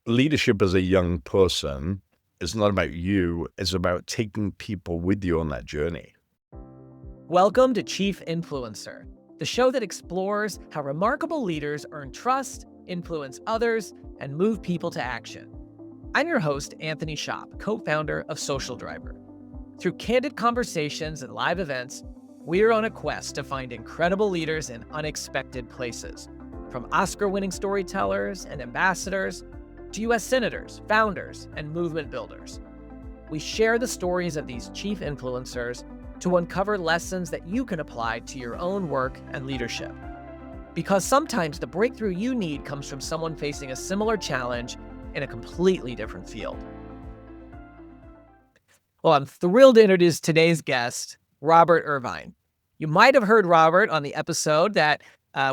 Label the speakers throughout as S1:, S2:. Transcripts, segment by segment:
S1: leadership as a young person is not about you. It's about taking people with you on that journey.
S2: Welcome to Chief Influencer, the show that explores how remarkable leaders earn trust, influence others, and move people to action. I'm your host, Anthony Schopp, co-founder of Social Driver. Through candid conversations and live events, we're on a quest to find incredible leaders in unexpected places, from Oscar-winning storytellers and ambassadors to U.S. senators, founders, and movement builders. We share the stories of these chief influencers to uncover lessons that you can apply to your own work and leadership. Because sometimes the breakthrough you need comes from someone facing a similar challenge in a completely different field. Well, I'm thrilled to introduce today's guest, Robert Irvine. You might have heard Robert on the episode that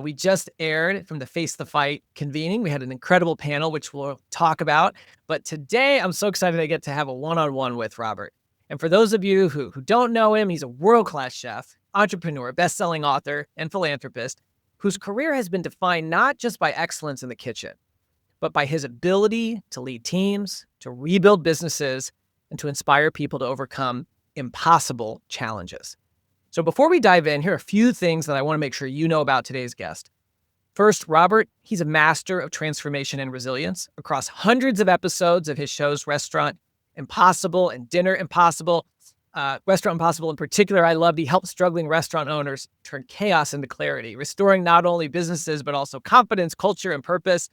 S2: we just aired from the Face the Fight convening. We had an incredible panel, which we'll talk about. But today, I'm so excited I get to have a one-on-one with Robert. And for those of you who don't know him, he's a world-class chef, entrepreneur, best-selling author, and philanthropist whose career has been defined not just by excellence in the kitchen, but by his ability to lead teams, to rebuild businesses, and to inspire people to overcome impossible challenges. So before we dive in, here are a few things that I want to make sure you know about today's guest. First, Robert, he's a master of transformation and resilience across hundreds of episodes of his shows Restaurant Impossible and Dinner Impossible. Restaurant Impossible in particular, I loved. He helped struggling restaurant owners turn chaos into clarity, restoring not only businesses, but also confidence, culture, and purpose.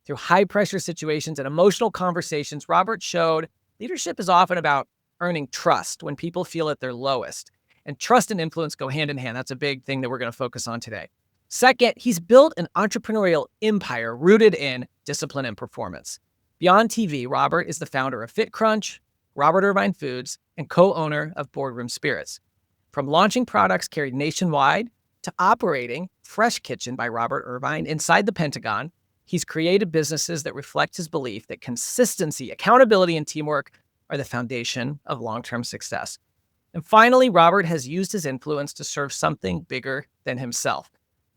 S2: Through high-pressure situations and emotional conversations, Robert showed leadership is often about earning trust when people feel at their lowest. And trust and influence go hand in hand. That's a big thing that we're going to focus on today. Second, he's built an entrepreneurial empire rooted in discipline and performance. Beyond TV, Robert is the founder of Fit Crunch, Robert Irvine Foods, and co-owner of Boardroom Spirits. From launching products carried nationwide to operating Fresh Kitchen by Robert Irvine inside the Pentagon, he's created businesses that reflect his belief that consistency, accountability, and teamwork are the foundation of long-term success. And finally, Robert has used his influence to serve something bigger than himself.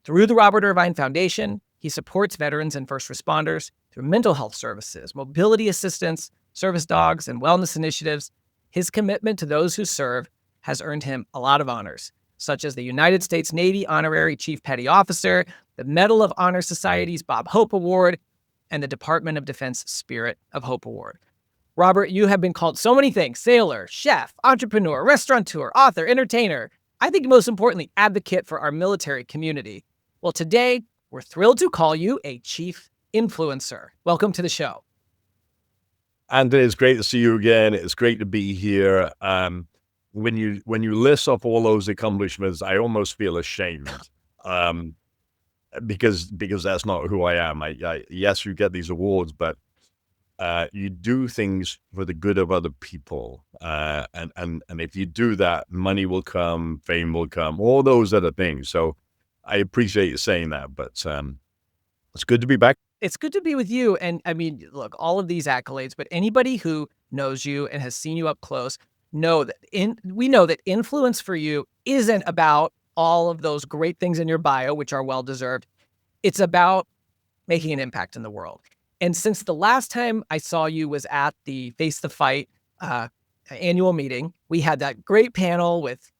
S2: Through the Robert Irvine Foundation, he supports veterans and first responders through mental health services, mobility assistance, service dogs, and wellness initiatives. His commitment to those who serve has earned him a lot of honors, such as the United States Navy Honorary Chief Petty Officer, the Medal of Honor Society's Bob Hope Award, and the Department of Defense Spirit of Hope Award. Robert, you have been called so many things: sailor, chef, entrepreneur, restaurateur, author, entertainer. I think most importantly, advocate for our military community. Well, today, we're thrilled to call you a chief influencer. Welcome to the show.
S1: And it's great to see you again. It's great to be here. When you list off all those accomplishments, I almost feel ashamed because that's not who I am. Yes, you get these awards, but you do things for the good of other people. And if you do that, money will come, fame will come, all those other things. So I appreciate you saying that, but it's good to be back.
S2: It's good to be with you. And I mean, look, all of these accolades, but anybody who knows you and has seen you up close we know that influence for you isn't about all of those great things in your bio, which are well-deserved. It's about making an impact in the world. And since the last time I saw you was at the Face the Fight annual meeting, we had that great panel with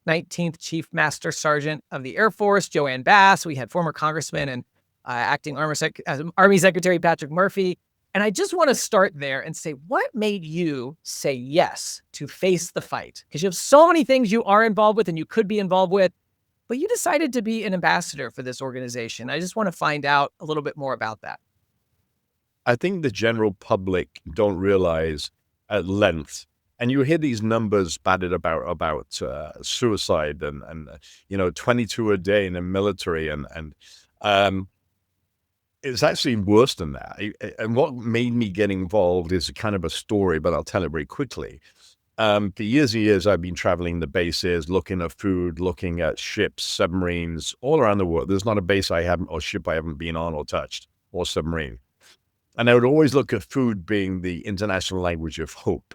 S2: 19th Chief Master Sergeant of the Air Force, Joanne Bass. We had former Congressman and acting Army Secretary Patrick Murphy. And I just want to start there and say, what made you say yes to Face the Fight? Because you have so many things you are involved with and you could be involved with, but you decided to be an ambassador for this organization. I just want to find out a little bit more about that.
S1: I think the general public don't realize at length, and you hear these numbers batted about suicide and 22 a day in the military, and it's actually worse than that. And what made me get involved is kind of a story, but I'll tell it very quickly. For years and years, I've been traveling the bases, looking at food, looking at ships, submarines, all around the world. There's not a base or ship I haven't been on or touched, or submarine. And I would always look at food being the international language of hope.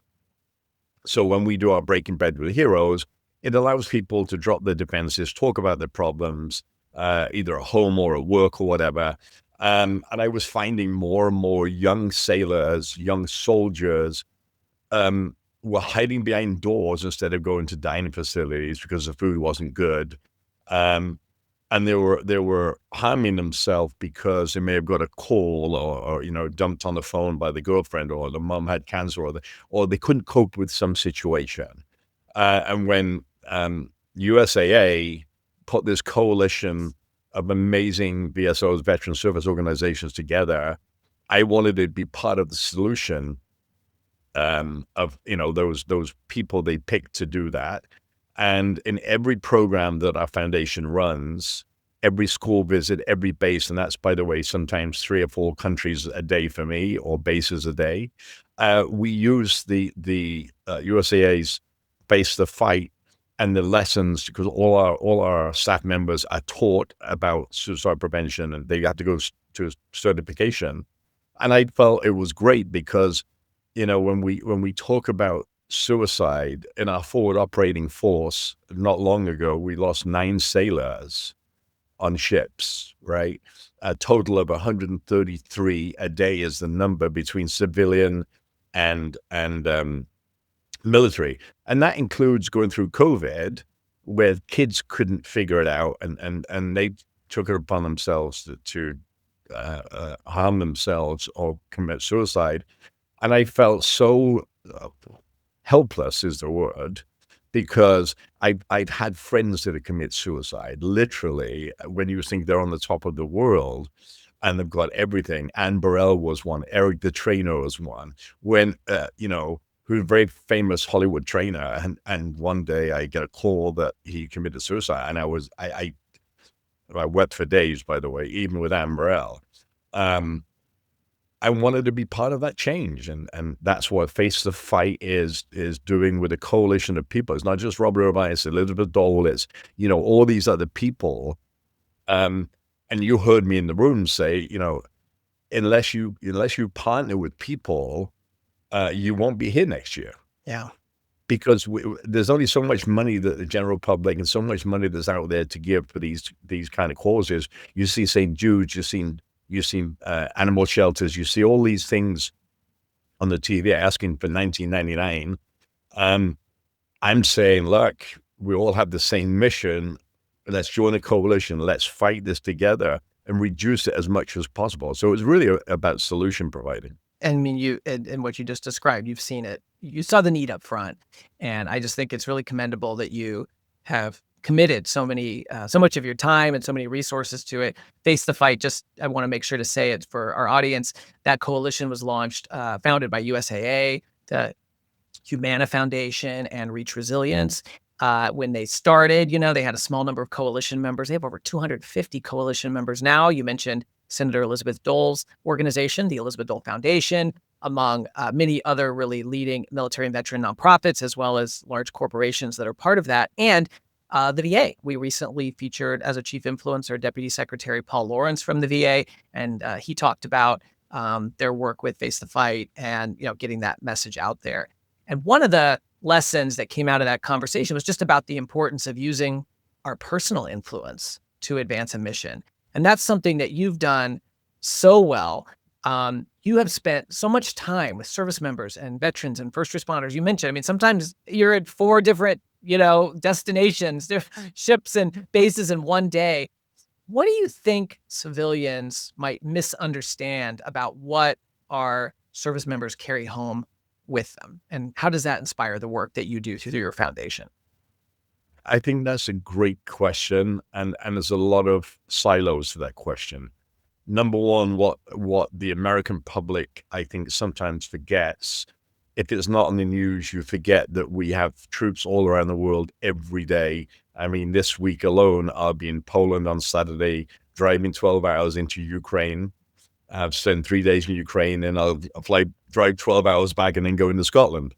S1: So when we do our Breaking Bread with Heroes, it allows people to drop their defenses, talk about their problems, either at home or at work or whatever, And I was finding more and more young sailors, young soldiers, were hiding behind doors instead of going to dining facilities because the food wasn't good. Um, and they were harming themselves because they may have got a call or dumped on the phone by the girlfriend, or the mom had cancer, or they couldn't cope with some situation. And when USAA put this coalition of amazing VSOs, veteran service organizations, together, I wanted to be part of the solution, of those people they picked to do that. And in every program that our foundation runs, every school visit, every base, and that's, by the way, sometimes 3 or 4 countries a day for me, or bases a day, we use the USAA's Face the Fight and the lessons, because all our staff members are taught about suicide prevention, and they have to go to certification. And I felt it was great because, when we talk about suicide in our forward operating force, not long ago, we lost 9 sailors on ships, right? A total of 133 a day is the number between civilian and military. And that includes going through COVID, where kids couldn't figure it out, and they took it upon themselves to harm themselves or commit suicide. And I felt so helpless, is the word, because I'd had friends that had committed suicide. Literally, when you think they're on the top of the world and they've got everything. Anne Burrell was one. Eric the Trainer was one. When who's a very famous Hollywood trainer, and one day I get a call that he committed suicide, and I wept for days, by the way, even with Anne Burrell. I wanted to be part of that change, and that's what Face the Fight is doing with a coalition of people. It's not just Robert Irvine, it's Elizabeth Dole, it's all these other people. And you heard me in the room say, unless you partner with people, you won't be here next year.
S2: Yeah.
S1: Because there's only so much money that the general public, and so much money that's out there to give for these kind of causes. You see St. Jude's, you've seen animal shelters, you see all these things on the TV asking for $19.99. I'm saying, look, we all have the same mission. Let's join a coalition. Let's fight this together and reduce it as much as possible. So it's really about solution providing.
S2: And I mean, you and what you just described, you've seen it. You saw the need up front, and I just think it's really commendable that you have committed so much of your time and so many resources to it. Face the Fight. Just, I want to make sure to say it for our audience. That coalition was launched, founded by USAA, the Humana Foundation, and Reach Resilience. When they started, they had a small number of coalition members. They have over 250 coalition members now. You mentioned Senator Elizabeth Dole's organization, the Elizabeth Dole Foundation, among many other really leading military and veteran nonprofits, as well as large corporations that are part of that. And the VA. We recently featured as a chief influencer Deputy Secretary Paul Lawrence from the VA, and he talked about their work with Face the Fight and getting that message out there. And one of the lessons that came out of that conversation was just about the importance of using our personal influence to advance a mission. And that's something that you've done so well. You have spent so much time with service members and veterans and first responders. You mentioned, I mean, sometimes you're at 4 different, destinations, ships and bases in one day. What do you think civilians might misunderstand about what our service members carry home with them? And how does that inspire the work that you do through your foundation?
S1: I think that's a great question, and there's a lot of silos to that question. Number one, what the American public, I think, sometimes forgets, if it's not on the news, you forget that we have troops all around the world every day. I mean, this week alone, I'll be in Poland on Saturday, driving 12 hours into Ukraine. I've spent 3 days in Ukraine, and I'll drive 12 hours back and then go into Scotland.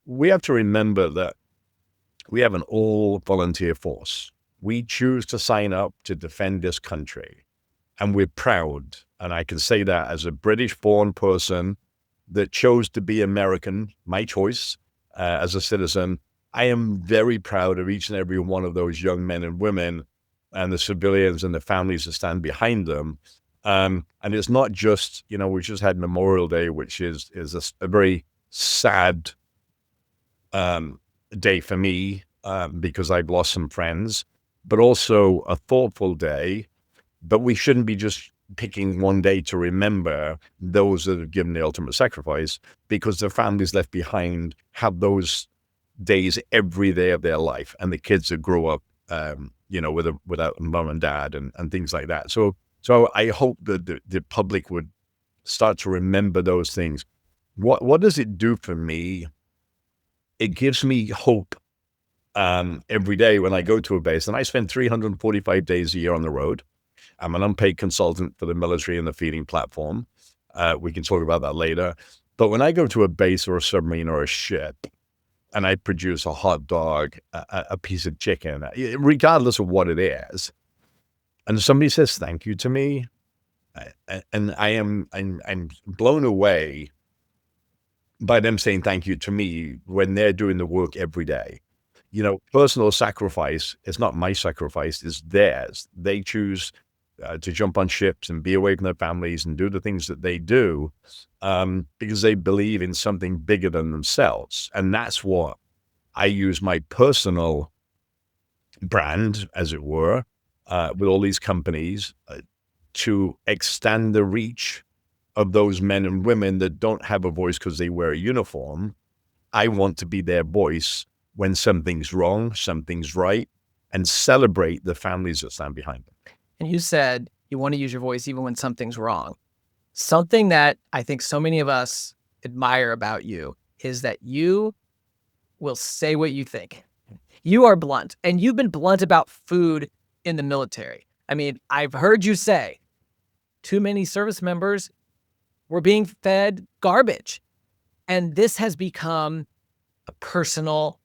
S1: We have to remember that we have an all-volunteer force. We choose to sign up to defend this country, and we're proud. And I can say that as a British-born person that chose to be American, my choice, as a citizen. I am very proud of each and every one of those young men and women and the civilians and the families that stand behind them. And it's not just, we just had Memorial Day, which is a very sad day for me because I've lost some friends, but also a thoughtful day. But we shouldn't be just picking one day to remember those that have given the ultimate sacrifice, because the families left behind have those days every day of their life, and the kids that grow up, without mom and dad and things like that. So I hope that the public would start to remember those things. What does it do for me? It gives me hope every day when I go to a base, and I spend 345 days a year on the road. I'm an unpaid consultant for the military and the feeding platform. We can talk about that later. But when I go to a base or a submarine or a ship, and I produce a hot dog, a piece of chicken, regardless of what it is, and somebody says thank you to me, and I'm blown away by them saying thank you to me when they're doing the work every day. Personal sacrifice is not my sacrifice, it's theirs. They choose to jump on ships and be away from their families and do the things that they do because they believe in something bigger than themselves. And that's what I use my personal brand, as it were, with all these companies to extend the reach of those men and women that don't have a voice because they wear a uniform. I want to be their voice when something's wrong, something's right, and celebrate the families that stand behind them.
S2: And you said you want to use your voice even when something's wrong. Something that I think so many of us admire about you is that you will say what you think. You are blunt, and you've been blunt about food in the military. I mean, I've heard you say too many service members were being fed garbage. And this has become a personal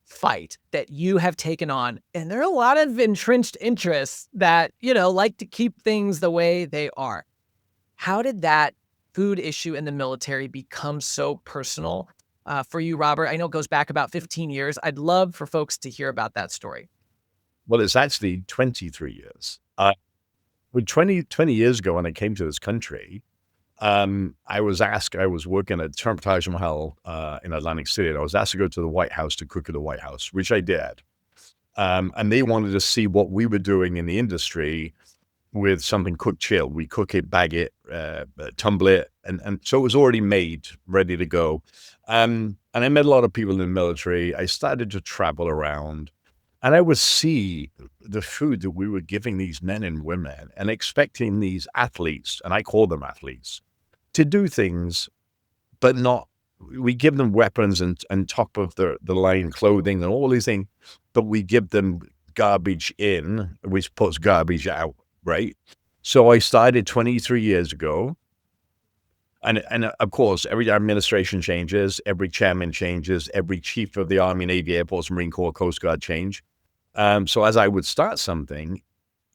S2: fight that you have taken on. And there are a lot of entrenched interests that, like to keep things the way they are. How did that food issue in the military become so personal for you, Robert? I know it goes back about 15 years. I'd love for folks to hear about that story.
S1: Well, it's actually 23 years. 20 years ago, when I came to this country, I was working at Taj Mahal in Atlantic City, and I was asked to go to the White House to cook at the White House, which I did. And they wanted to see what we were doing in the industry with something cook chill. We cook it, bag it, tumble it, and so it was already made, ready to go. And I met a lot of people in the military. I started to travel around, and I would see the food that we were giving these men and women and expecting these athletes, and I call them athletes, to do things, but not, we give them weapons and top of the line clothing and all these things, but we give them garbage in, which puts garbage out, right? So I started 23 years ago. And of course, every administration changes, every chairman changes, every chief of the Army, Navy, Air Force, Marine Corps, Coast Guard change. So as I would start something,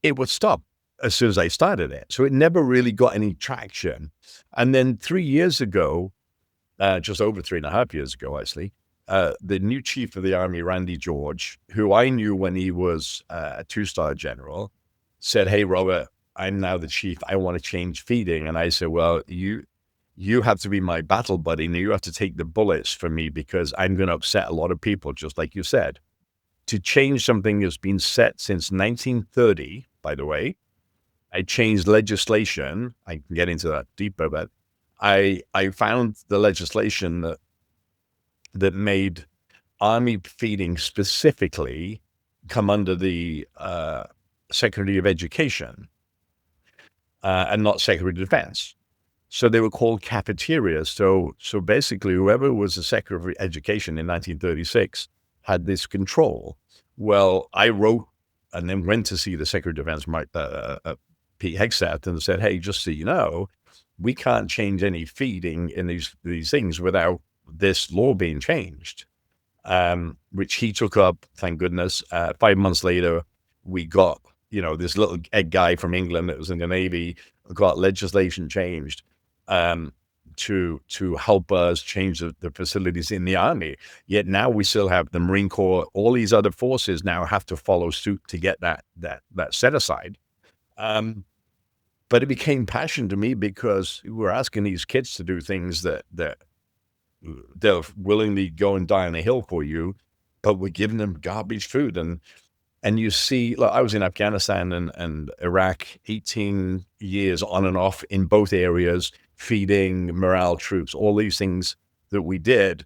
S1: it would stop as soon as I started it. So it never really got any traction. And then 3 years ago, just over 3.5 years ago, actually, the new chief of the Army, Randy George, who I knew when he was a 2-star general, said, "Hey, Robert, I'm now the chief. I want to change feeding." And I said, "Well, you have to be my battle buddy, and you have to take the bullets for me because I'm going to upset a lot of people," just like you said. To change something that's been set since 1930, by the way, I changed legislation. I can get into that deeper, but I found the legislation that made Army feeding specifically come under the Secretary of Education and not Secretary of Defense. So they were called cafeterias. So basically, whoever was the Secretary of Education in 1936 had this control. Well, I wrote and then went to see the Secretary of Defense, Pete Hegseth, and said, "Hey, just so you know, we can't change any feeding in these things without this law being changed," which he took up, thank goodness. 5 months later, we got, this little egg guy from England that was in the Navy, got legislation changed. to help us change the facilities in the Army. Yet now we still have the Marine Corps. All these other forces now have to follow suit to get that set aside. But it became passion to me because we're asking these kids to do things that they'll willingly go and die on a hill for you, but we're giving them garbage food. And you see, like, I was in Afghanistan and Iraq 18 years on and off in both areas, feeding morale troops, all these things that we did.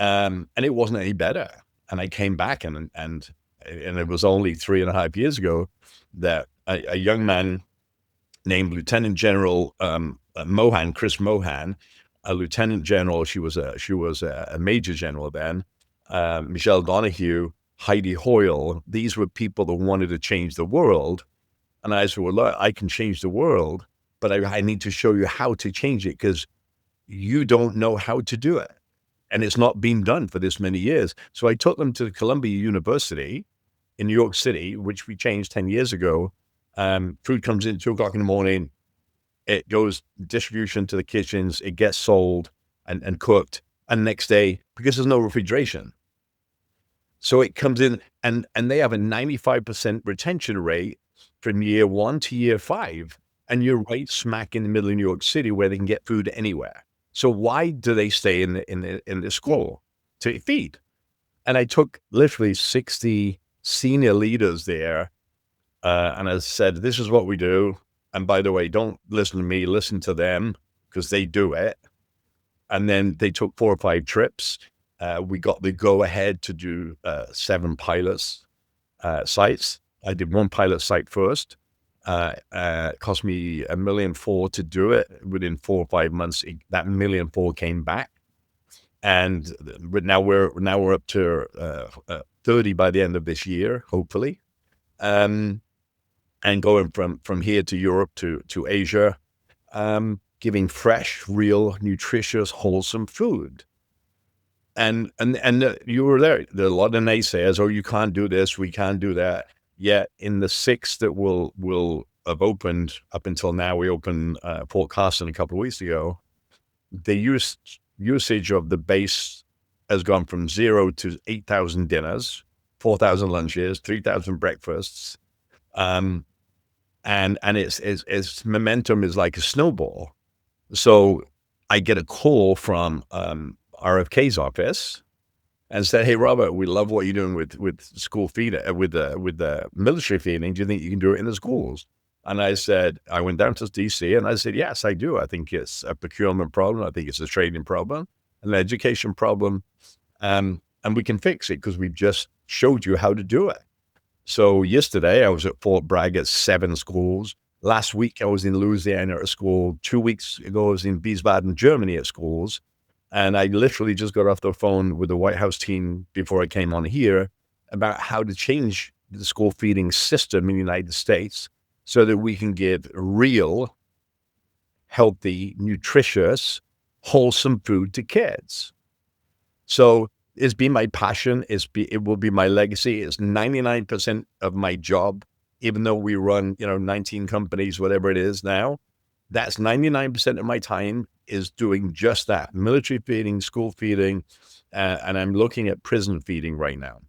S1: And it wasn't any better. And I came back and it was only 3.5 years ago that a young man named Lieutenant General Mohan, Chris Mohan, a lieutenant general. She was a major general then. Michelle Donahue, Heidi Hoyle. These were people that wanted to change the world. And I said, well, look, I can change the world, but I need to show you how to change it because you don't know how to do it. And it's not been done for this many years. So I took them to Columbia University in New York City, which we changed 10 years ago. Food comes in 2 o'clock in the morning. It goes distribution to the kitchens. It gets sold and cooked. And next day, because there's no refrigeration. So it comes in and they have a 95% retention rate from year 1 to year 5. And you're right smack in the middle of New York City where they can get food anywhere. So why do they stay in the school? To feed. And I took literally 60 senior leaders there. And I said, this is what we do. And by the way, don't listen to me, listen to them because they do it. And then they took 4 or 5 trips. We got the go ahead to do 7 pilots sites. I did 1 pilot site first. It cost me $1.4 million to do it. Within 4 or 5 months, that $1.4 million came back. And now we're up to 30 by the end of this year, hopefully. And going from here to Europe to Asia, giving fresh, real, nutritious, wholesome food. And you were there. There are a lot of naysayers. Oh, you can't do this. We can't do that. Yet in the 6 that will have opened up until now, we opened Fort Carson a couple of weeks ago. The usage of the base has gone from 0 to 8,000 dinners, 4,000 lunches, 3,000 breakfasts. And its momentum is like a snowball. So I get a call from RFK's office and said, "Hey, Robert, we love what you're doing with school feeding, with the military feeding. Do you think you can do it in the schools?" And I said, I went down to DC and I said, yes, I do. I think it's a procurement problem. I think it's a trading problem, an education problem, and we can fix it because we've just showed you how to do it. So yesterday I was at Fort Bragg at 7 schools. Last week I was in Louisiana at a school. 2 weeks ago I was in Wiesbaden, Germany at schools. And I literally just got off the phone with the White House team before I came on here about how to change the school feeding system in the United States so that we can give real, healthy, nutritious, wholesome food to kids. So it's been my passion. It will be my legacy. It's 99% of my job, even though we run, 19 companies, whatever it is now. That's 99% of my time is doing just that: military feeding, school feeding, and I'm looking at prison feeding right now.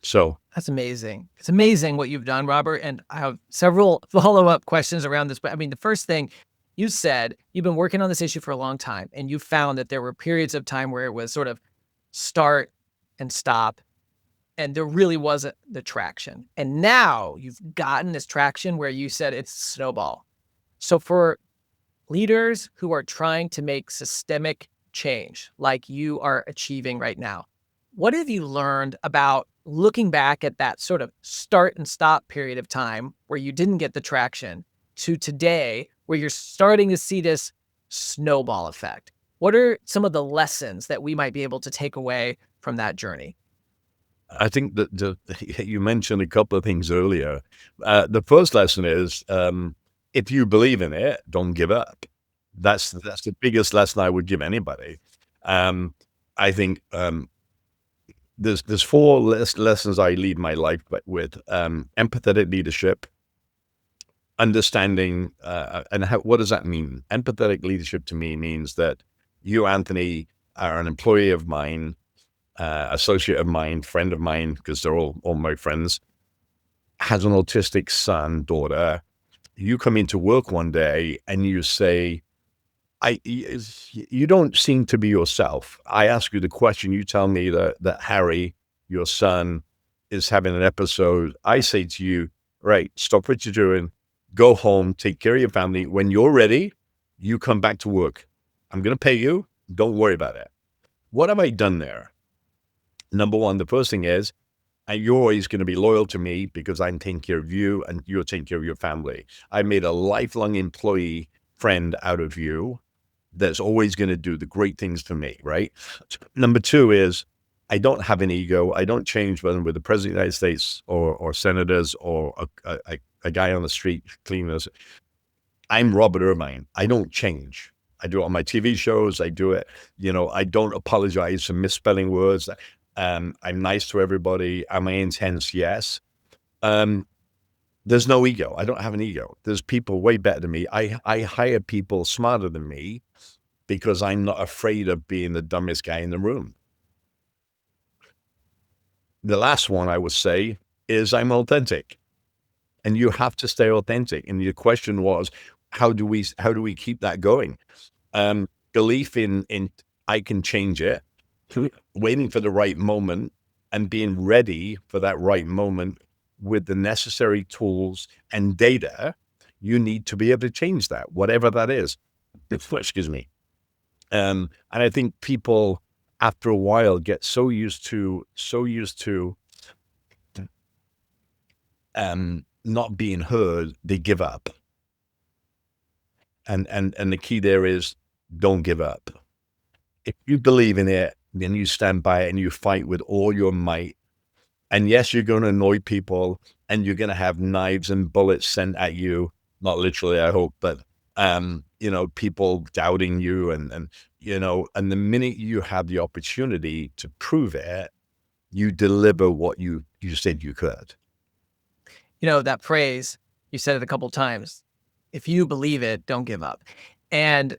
S1: So
S2: that's amazing. It's amazing what you've done, Robert. And I have several follow-up questions around this. But I mean, the first thing you said, you've been working on this issue for a long time, and you found that there were periods of time where it was sort of start and stop, and there really wasn't the traction. And now you've gotten this traction where you said it's snowball. So for leaders who are trying to make systemic change like you are achieving right now, what have you learned about looking back at that sort of start and stop period of time where you didn't get the traction to today where you're starting to see this snowball effect? What are some of the lessons that we might be able to take away from that journey?
S1: I think that you mentioned a couple of things earlier. The first lesson is, if you believe in it, don't give up. That's the biggest lesson I would give anybody. I think there's 4 lessons I lead my life with: empathetic leadership, understanding, and what does that mean? Empathetic leadership to me means that you, Anthony, are an employee of mine, associate of mine, friend of mine, because they're all my friends, has an autistic son, daughter. You come into work one day and you say, you don't seem to be yourself. I ask you the question, you tell me that Harry, your son, is having an episode. I say to you, right, stop what you're doing, go home, take care of your family. When you're ready, you come back to work. I'm going to pay you. Don't worry about it. What have I done there? Number one, the first thing is, you're always going to be loyal to me because I'm taking care of you and you're taking care of your family. I made a lifelong employee friend out of you that's always going to do the great things for me, right? Number two is, I don't have an ego. I don't change whether I'm with the President of the United States or senators or a guy on the street cleaning us. I'm Robert Irvine. I don't change. I do it on my TV shows. I do it, I don't apologize for misspelling words. I'm nice to everybody. Am I intense? Yes. There's no ego. I don't have an ego. There's people way better than me. I hire people smarter than me because I'm not afraid of being the dumbest guy in the room. The last one I would say is I'm authentic, and you have to stay authentic. And your question was, how do we keep that going? Belief in I can change it, waiting for the right moment and being ready for that right moment with the necessary tools and data you need to be able to change that, whatever that is. Excuse me. And I think people after a while get so used to not being heard, they give up. And the key there is, don't give up. If you believe in it, then you stand by it and you fight with all your might. And yes, you're going to annoy people and you're going to have knives and bullets sent at you. Not literally, I hope, but, people doubting you and the minute you have the opportunity to prove it, you deliver what you said you could.
S2: That phrase, you said it a couple times. If you believe it, don't give up. And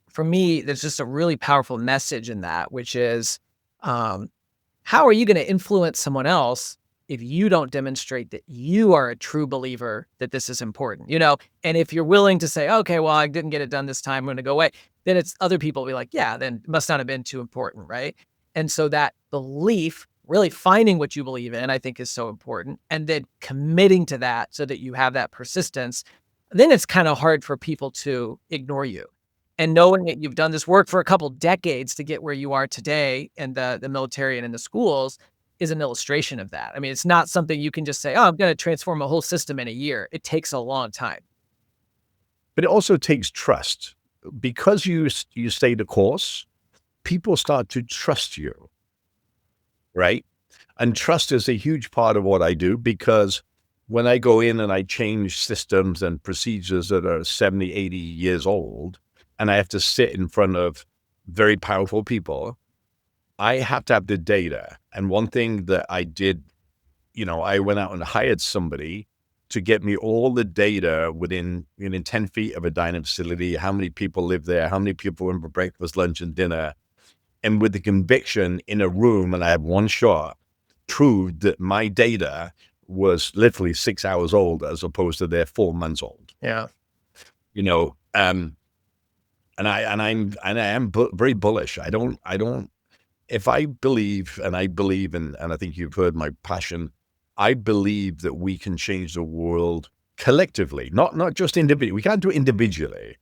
S2: for me, there's just a really powerful message in that, which is, how are you going to influence someone else if you don't demonstrate that you are a true believer that this is important, And if you're willing to say, okay, well, I didn't get it done this time, I'm going to go away, then it's other people will be like, yeah, then it must not have been too important, right? And so that belief, really finding what you believe in, I think is so important. And then committing to that so that you have that persistence, then it's kind of hard for people to ignore you. And knowing that you've done this work for a couple decades to get where you are today in the military and in the schools is an illustration of that. I mean, it's not something you can just say, oh, I'm going to transform a whole system in a year. It takes a long time.
S1: But it also takes trust. Because you stay the course, people start to trust you, right? And trust is a huge part of what I do, because when I go in and I change systems and procedures that are 70, 80 years old, and I have to sit in front of very powerful people, I have to have the data. And one thing that I did, I went out and hired somebody to get me all the data within 10 feet of a dining facility, how many people live there, how many people in for breakfast, lunch, and dinner. And with the conviction in a room, and I had one shot, proved that my data was literally 6 hours old as opposed to their 4 months old.
S2: Yeah.
S1: And I am very bullish. I don't, if I believe, and I believe in, and I think you've heard my passion, I believe that we can change the world collectively, not just individually. We can't do it individually.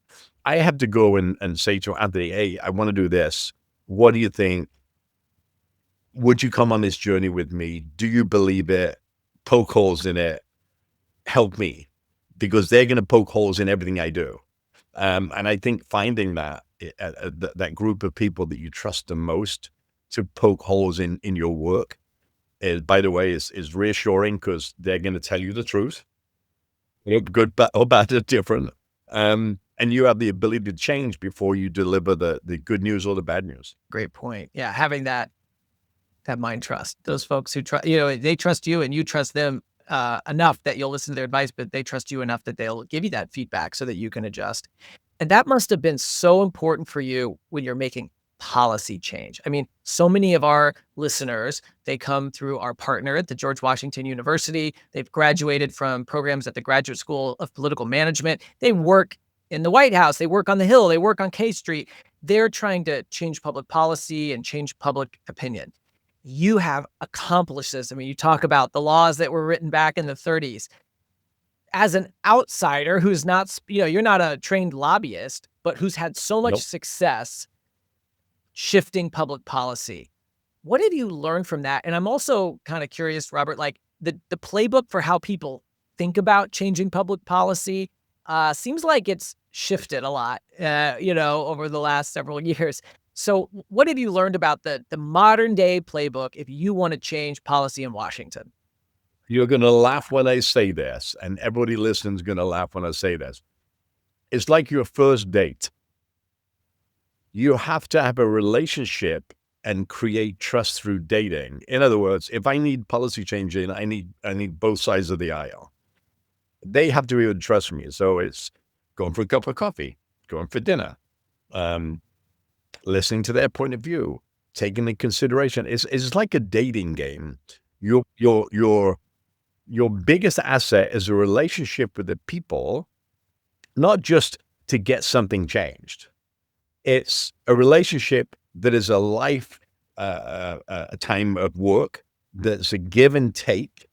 S1: I have to go and say to Anthony, hey, I want to do this. What do you think? Would you come on this journey with me? Do you believe it? Poke holes in it. Help me, because they're going to poke holes in everything I do. And I think finding that group of people that you trust the most to poke holes in your work is, by the way, is reassuring, because they're going to tell you the truth. Good or bad is different. And you have the ability to change before you deliver the good news or the bad news.
S2: Great point. Yeah, having that mind trust. Those folks who trust, they trust you and you trust them enough that you'll listen to their advice, but they trust you enough that they'll give you that feedback so that you can adjust. And that must have been so important for you when you're making policy change. I mean, so many of our listeners, they come through our partner at the George Washington University. They've graduated from programs at the Graduate School of Political Management. They work in the White House. They work on the Hill. They work on K Street. They're trying to change public policy and change public opinion. You have accomplished this. I mean, you talk about the laws that were written back in the 30s. As an outsider who's not, you're not a trained lobbyist, but who's had so much
S1: Nope.
S2: success shifting public policy. What have you learned from that? And I'm also kind of curious, Robert, like the playbook for how people think about changing public policy seems like it's shifted a lot, over the last several years. So what have you learned about the modern day playbook if you want to change policy in Washington?
S1: You're going to laugh when I say this, and everybody listening is going to laugh when I say this. It's like your first date. You have to have a relationship and create trust through dating. In other words, if I need policy changing, I need both sides of the aisle. They have to be able to trust me. So it's going for a cup of coffee, going for dinner, listening to their point of view, taking into consideration. It's like a dating game. Your biggest asset is a relationship with the people, not just to get something changed. It's a relationship that is a life, a time of work, that's a give and take,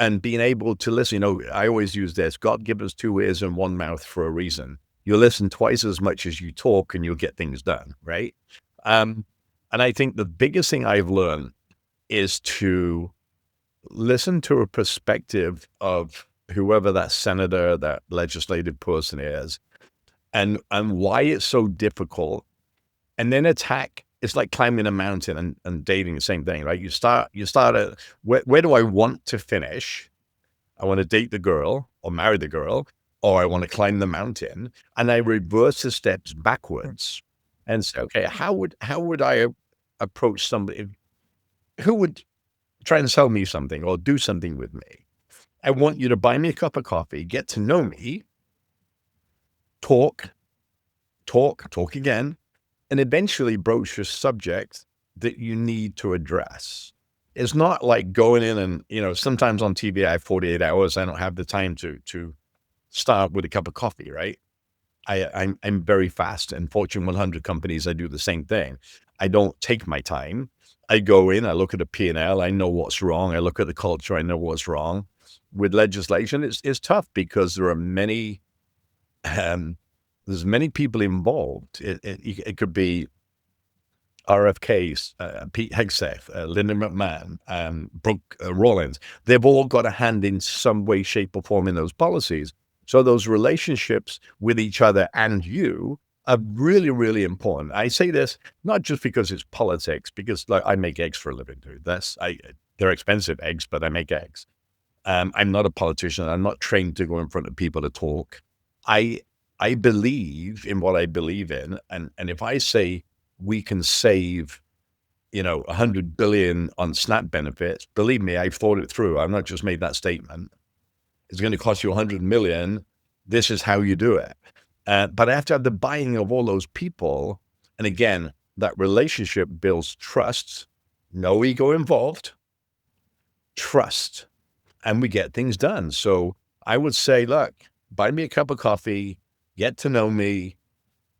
S1: and being able to listen. I always use this: God give us two ears and one mouth for a reason. You listen twice as much as you talk, and you'll get things done, right? And I think the biggest thing I've learned is to listen to a perspective of whoever that senator, that legislative person is, and why it's so difficult, and then attack. It's like climbing a mountain and dating, the same thing, right? You start at where do I want to finish? I want to date the girl or marry the girl, or I want to climb the mountain, and I reverse the steps backwards and say, okay, how would I approach somebody who would try and sell me something or do something with me? I want you to buy me a cup of coffee, get to know me, talk again, and eventually broach a subject that you need to address. It's not like going in and, sometimes on TV, I have 48 hours. I don't have the time to start with a cup of coffee, right? I'm very fast. In Fortune 100 companies, I do the same thing. I don't take my time. I go in, I look at the P&L, I know what's wrong. I look at the culture, I know what's wrong. With legislation, it's tough because there are many, there's many people involved. It could be RFKs, Pete Hegseth, Linda McMahon, Brooke Rollins. They've all got a hand in some way, shape, or form in those policies. So those relationships with each other and you are really, really important. I say this not just because it's politics, because I make eggs for a living, dude. They're expensive eggs, but I make eggs. I'm not a politician. I'm not trained to go in front of people to talk. I believe in what I believe in. And if I say we can save, 100 billion on SNAP benefits, believe me, I've thought it through. I've not just made that statement. It's going to cost you 100 million. This is how you do it. But I have to have the buying of all those people. And again, that relationship builds trust, no ego involved, trust, and we get things done. So I would say, look, buy me a cup of coffee, get to know me,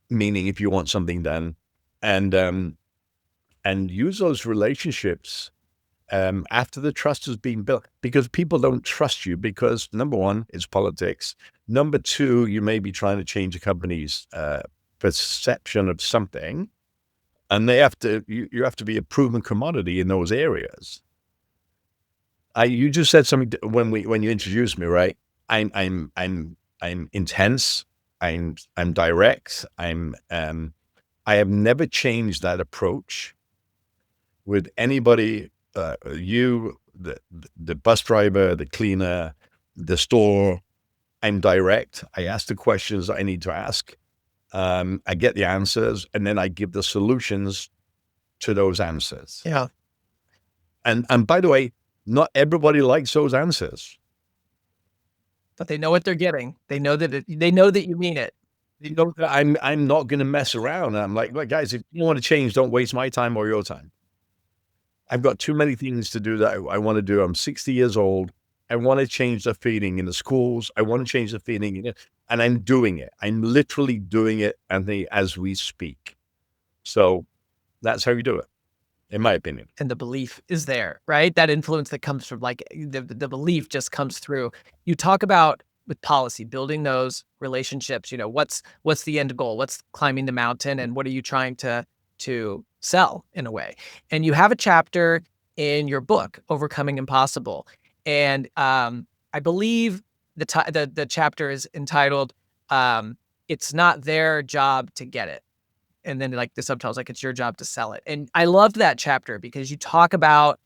S1: meaning if you want something done, and use those relationships after the trust has been built, because people don't trust you because, number one, it's politics. Number two, you may be trying to change a company's perception of something, and you have to be a proven commodity in those areas. You just said something when you introduced me, right? I'm intense. I'm direct. I have never changed that approach with anybody. The bus driver, the cleaner, the store. I'm direct. I ask the questions I need to ask. I get the answers, and then I give the solutions to those answers.
S2: Yeah.
S1: And by the way, Not everybody likes those answers.
S2: But they know what they're getting. They know that they know that you mean it.
S1: You know, I'm not going to mess around. I'm like, guys, if you want to change, don't waste my time or your time. I've got too many things to do that I want to do. I'm 60 years old. I want to change the feeding in the schools. I want to change the feeding, and I'm doing it. I'm literally doing it, Anthony, as we speak. So that's how you do it, in my opinion.
S2: And the belief is there, right? That influence that comes from like the belief just comes through. You talk about with policy, building those relationships, what's the end goal? What's climbing the mountain and what are you trying to sell in a way? And you have a chapter in your book, Overcoming Impossible. And I believe the chapter is entitled It's Not Their Job to Get It. And then like the subtitles, like it's your job to sell it. And I loved that chapter because you talk about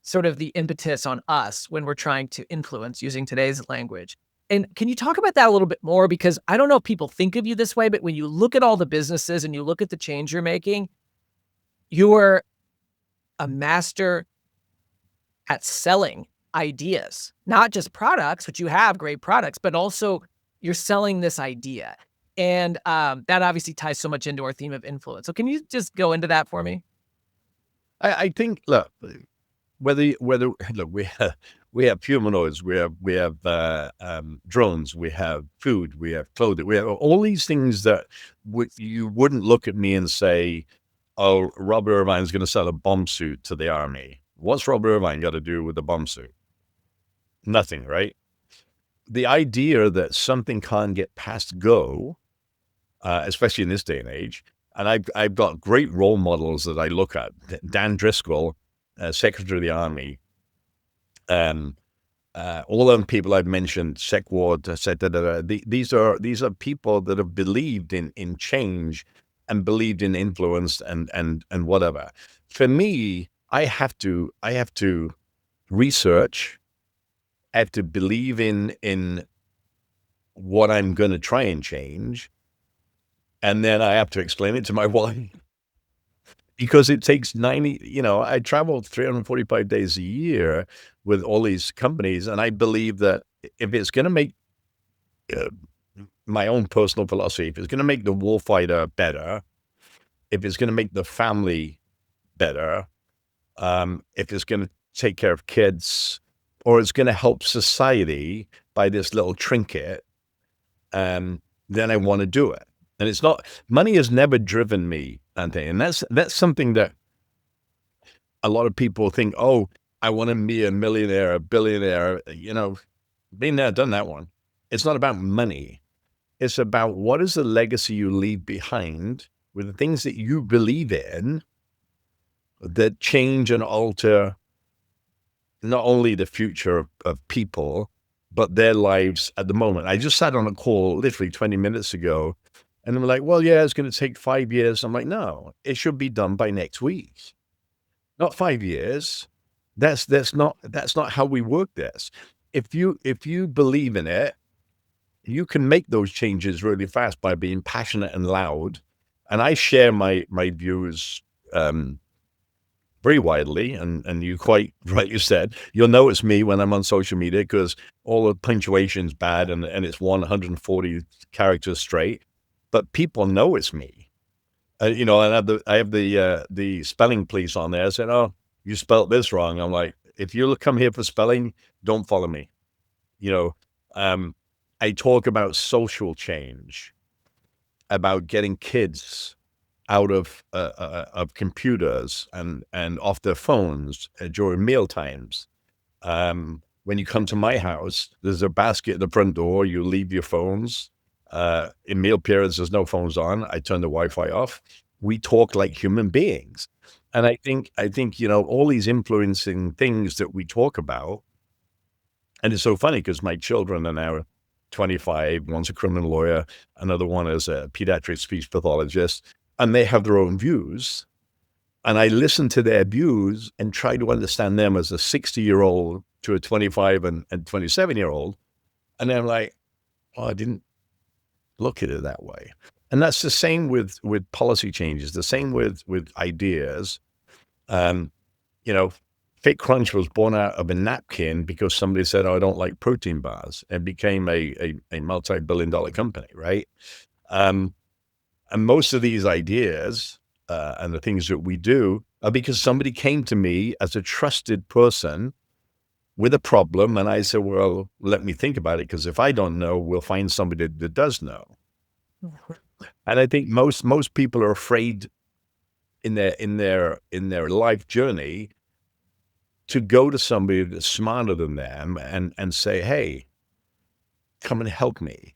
S2: sort of the impetus on us when we're trying to influence using today's language. And can you talk about that a little bit more? Because I don't know if people think of you this way, but when you look at all the businesses and you look at the change you're making, you're a master at selling ideas, not just products, which you have great products, but also you're selling this idea. And that obviously ties so much into our theme of influence. So can you just go into that for me?
S1: I think, look, look, we have humanoids, we have drones, we have food, we have clothing, we have all these things that you wouldn't look at me and say, oh, Robert Irvine's going to sell a bomb suit to the army. What's Robert Irvine got to do with the bomb suit? Nothing, right? The idea that something can't get past go, especially in this day and age, and I've got great role models that I look at. Dan Driscoll, Secretary of the Army, all them people I've mentioned, Sec Ward, these are people that have believed in change and believed in influence and whatever. For me, I have to research. I have to believe in what I'm going to try and change, and then I have to explain it to my wife. Because it takes 90, I travel 345 days a year with all these companies, and I believe that if it's going to make uh, my own personal philosophy, if it's going to make the warfighter better, if it's going to make the family better, if it's going to take care of kids, or it's going to help society by this little trinket, then I want to do it. And it's not, money has never driven me, Anthony. And that's something that a lot of people think, oh, I want to be a millionaire, a billionaire, been there, done that one. It's not about money. It's about what is the legacy you leave behind with the things that you believe in that change and alter not only the future of people, but their lives at the moment. I just sat on a call literally 20 minutes ago. And I'm like, well, yeah, it's going to take 5 years. I'm like, no, it should be done by next week, not 5 years. That's not how we work this. If you believe in it, you can make those changes really fast by being passionate and loud. And I share my views very widely, and you quite right, you said, you'll know it's me when I'm on social media because all the punctuation's bad and it's 140 characters straight. But people know it's me. And I have the spelling police on there. I said, oh, you spelled this wrong. I'm like, if you come here for spelling, don't follow me. I talk about social change, about getting kids out of computers and off their phones during meal times. When you come to my house, there's a basket at the front door. You leave your phones. In meal periods, there's no phones on. I turn the Wi-Fi off. We talk like human beings. And I think, all these influencing things that we talk about, and it's so funny because my children are now 25. One's a criminal lawyer. Another one is a pediatric speech pathologist, and they have their own views. And I listen to their views and try to understand them as a 60-year-old to a 25 and 27-year-old. And I'm like, oh, I didn't look at it that way. And that's the same with policy changes, the same with ideas. Fake Crunch was born out of a napkin because somebody said, "Oh, I don't like protein bars." It became a multi-billion-dollar company, right? Um, and most of these ideas and the things that we do are because somebody came to me as a trusted person with a problem, and I said, "Well, let me think about it, because if I don't know, we'll find somebody that does know." And I think most people are afraid in their life journey to go to somebody that's smarter than them and say, "Hey, come and help me."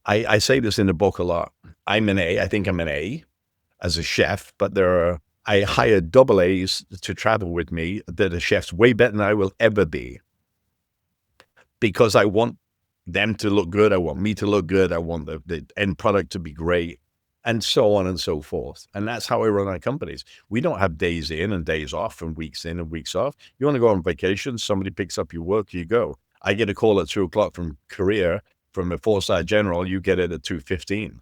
S1: I say this in the book a lot. I'm an A. I think I'm an A as a chef, but I hired double A's to travel with me that are chefs way better than I will ever be, because I want them to look good. I want me to look good. I want the end product to be great, and so on and so forth. And that's how I run our companies. We don't have days in and days off and weeks in and weeks off. You want to go on vacation, somebody picks up your work, you go. I get a call at 2 o'clock from Korea from a four-star general, you get it at 2:15.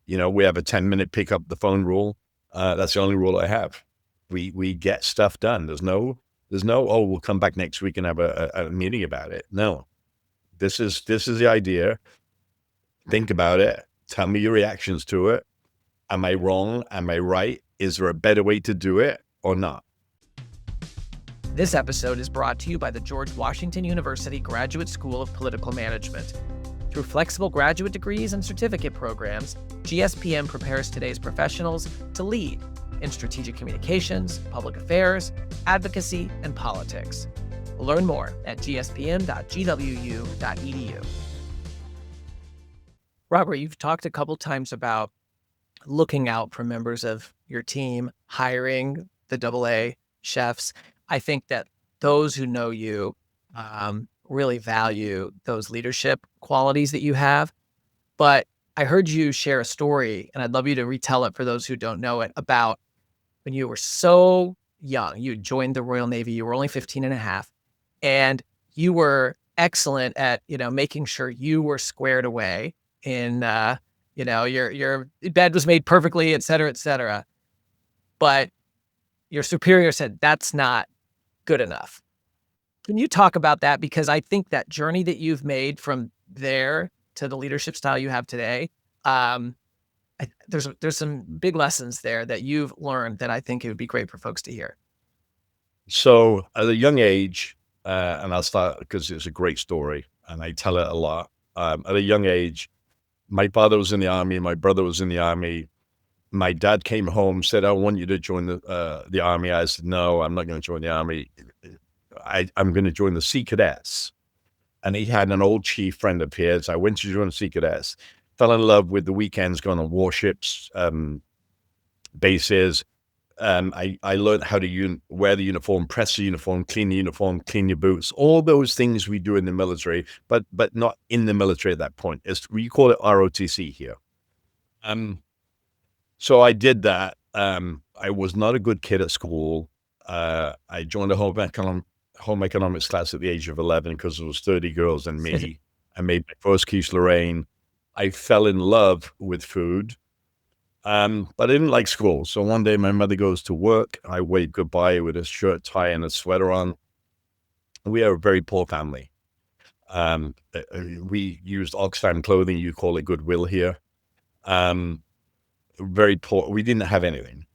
S1: We have a 10-minute pick up the phone rule. That's the only rule I have. We get stuff done. There's no, oh, we'll come back next week and have a meeting about it. No, this is the idea. Think about it. Tell me your reactions to it. Am I wrong? Am I right? Is there a better way to do it or not?
S2: This episode is brought to you by the George Washington University Graduate School of Political Management. Through flexible graduate degrees and certificate programs, GSPM prepares today's professionals to lead in strategic communications, public affairs, advocacy, and politics. Learn more at gspm.gwu.edu. Robert, you've talked a couple times about looking out for members of your team, hiring the AA chefs. I think that those who know you really value those leadership qualities that you have. But I heard you share a story, and I'd love you to retell it for those who don't know it, about when you were so young. You joined the Royal Navy. You were only 15 and a half, and you were excellent at, making sure you were squared away in, your bed was made perfectly, et cetera, et cetera. But your superior said, that's not good enough. Can you talk about that? Because I think that journey that you've made from there to the leadership style you have today, there's some big lessons there that you've learned that I think it would be great for folks to hear.
S1: So at a young age, and I'll start because it's a great story and I tell it a lot. At a young age, my father was in the army, my brother was in the army. My dad came home, said, "I want you to join the army." I said, "No, I'm not going to join the army. I'm going to join the Sea Cadets." And he had an old chief friend of his. I went to join the Sea Cadets, fell in love with the weekends going on warships, bases. I learned how to wear the uniform, press the uniform, clean your boots, all those things we do in the military, but not in the military at that point. We call it ROTC here. So I did that. I was not a good kid at school. I joined a home economics class at the age of 11 because there was 30 girls and me. I made my first quiche Lorraine. I fell in love with food, but I didn't like school. So one day my mother goes to work. I wave goodbye with a shirt, tie, and a sweater on. We are a very poor family. We used Oxfam clothing. You call it Goodwill here. Very poor. We didn't have anything.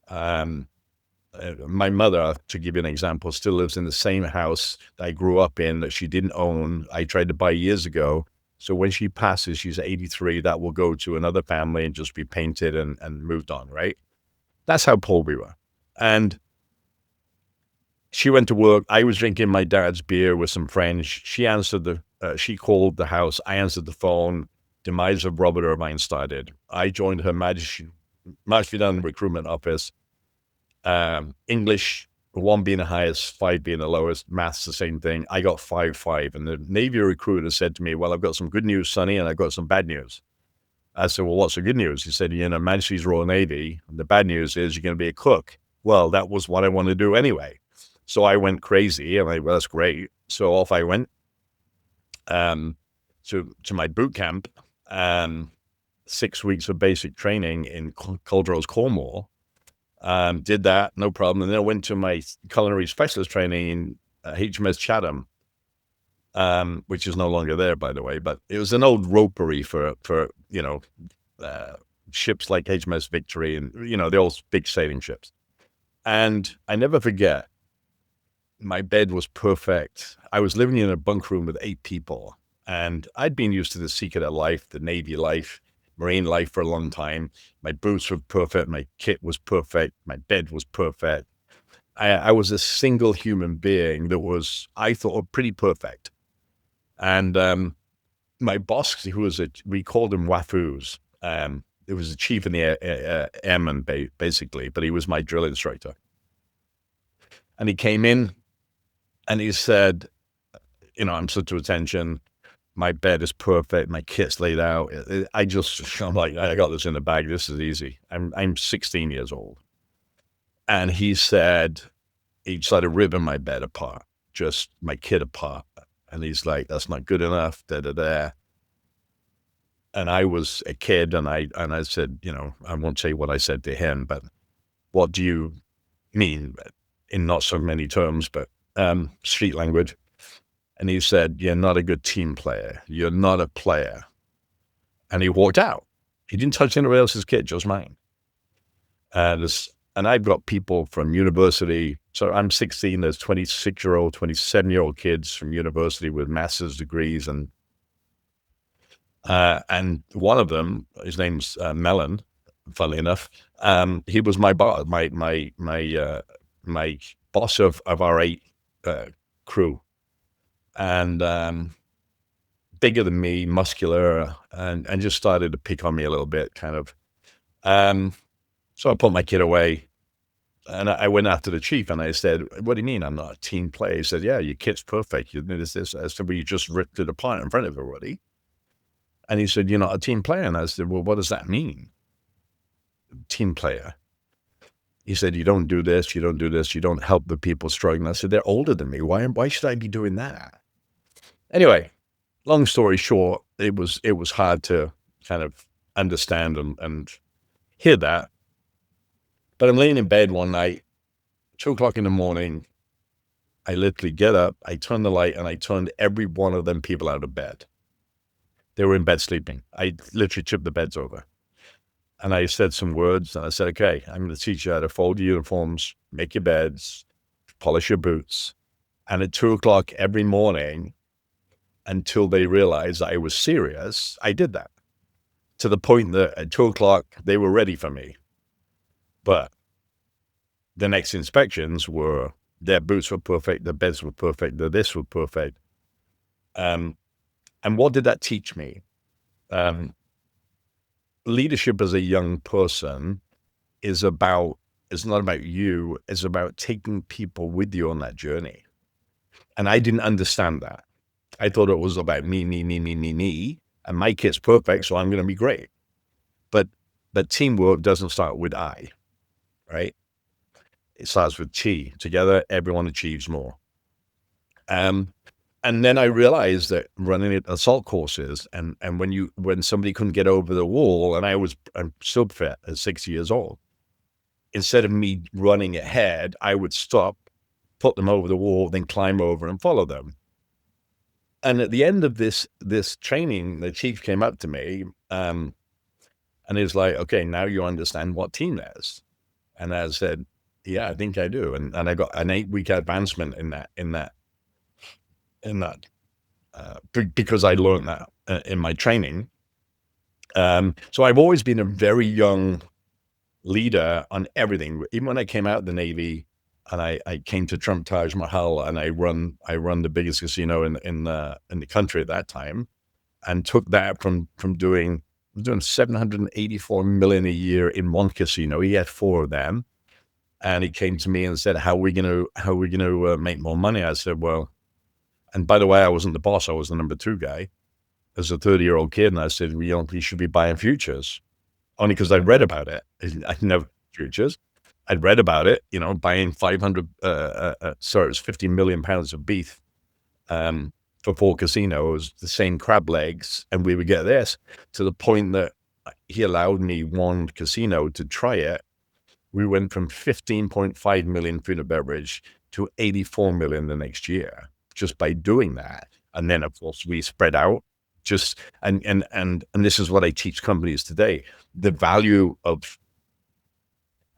S1: My mother, to give you an example, still lives in the same house that I grew up in that she didn't own. I tried to buy years ago. So when she passes, she's 83, that will go to another family and just be painted and moved on, right? That's how poor we were. And she went to work. I was drinking my dad's beer with some friends. She called the house. I answered the phone. Demise of Robert Irvine started. I joined Her Majesty Done recruitment office. English, 1 being the highest, 5 being the lowest, maths the same thing. I got 5.5, and the Navy recruiter said to me, "Well, I've got some good news, Sonny, and I've got some bad news." I said, "Well, what's the good news?" He said, Majesty's Royal Navy, and the bad news is you're going to be a cook. Well, that was what I wanted to do anyway. So I went crazy. I'm like, well, that's great. So off I went to my boot camp, 6 weeks of basic training in Culdrose, Cornwall. Did that, no problem. And then I went to my culinary specialist training in HMS Chatham, which is no longer there, by the way. But it was an old ropery for uh, ships like HMS Victory and the old big sailing ships. And I never forget, my bed was perfect. I was living in a bunk room with 8 people, and I'd been used to the sea cadet life, the Navy life, Marine life for a long time. My boots were perfect. My kit was perfect. My bed was perfect. I was a single human being that was, I thought, pretty perfect. And my boss, we called him Wafoos. It was a chief in the airmen, basically, but he was my drill instructor. And he came in and he said, I'm so to attention. My bed is perfect. My kit's laid out. I'm like, I got this in the bag. This is easy. I'm 16 years old. And he started ripping my bed apart, just my kit apart. And he's like, that's not good enough, da, da, da. And I was a kid, and I said, I won't say what I said to him, but what do you mean? In not so many terms, but street language. And he said, you're not a good team player. You're not a player. And he walked out. He didn't touch anybody else's kit, just mine. And I've got people from university. So I'm 16. There's 26-year-old, 27-year-old kids from university with master's degrees. And one of them, his name's Melon, funnily enough. He was my boss, my boss of our 8 crew. And bigger than me, muscular, and just started to pick on me a little bit, kind of. So I put my kit away, and I went after the chief, and I said, what do you mean I'm not a team player? He said, yeah, your kit's perfect. You did this. I said, well, you just ripped it apart in front of everybody. And he said, you're not a team player. And I said, well, what does that mean? Team player. He said, you don't do this, you don't do this, you don't help the people struggling. I said, they're older than me. Why should I be doing that? Anyway, long story short, it was hard to kind of understand and hear that. But I'm laying in bed one night, 2:00 in the morning. I literally get up, I turn the light, and I turned every one of them people out of bed. They were in bed sleeping. I literally tipped the beds over. And I said some words, and I said, okay, I'm going to teach you how to fold your uniforms, make your beds, polish your boots. And at 2:00 every morning, until they realized I was serious, I did that. To the point that at 2:00, they were ready for me. But the next inspections were, their boots were perfect, their beds were perfect, their this were perfect. And what did that teach me? Leadership as a young person is not about you, it's about taking people with you on that journey. And I didn't understand that. I thought it was about me, and my kit's perfect, so I'm going to be great. But teamwork doesn't start with I, right? It starts with T. Together, everyone achieves more. And then I realized that running assault courses, and when somebody couldn't get over the wall, and I'm still fit at 6 years old, instead of me running ahead, I would stop, put them over the wall, then climb over and follow them. And at the end of this training, the chief came up to me, and he was like, okay, now you understand what team that is. And I said, yeah, I think I do. And I got an 8-week advancement in that, because I learned that in my training. So I've always been a very young leader on everything. Even when I came out of the Navy, and I came to Trump Taj Mahal, and I run the biggest casino in the country at that time, and took that from doing 784 million a year in one casino. He had 4 of them, and he came to me and said, how are we going to make more money? I said, well, and by the way, I wasn't the boss, I was the number 2 guy as a 30-year-old kid. And I said, you should be buying futures, only because I read about it. I never futures. I'd read about it, buying 50 million pounds of beef for 4 casinos, the same crab legs, and we would get this, to the point that he allowed me one casino to try it, We went from 15.5 million food and beverage to 84 million the next year just by doing that. And then of course we spread out just, and this is what I teach companies today. The value of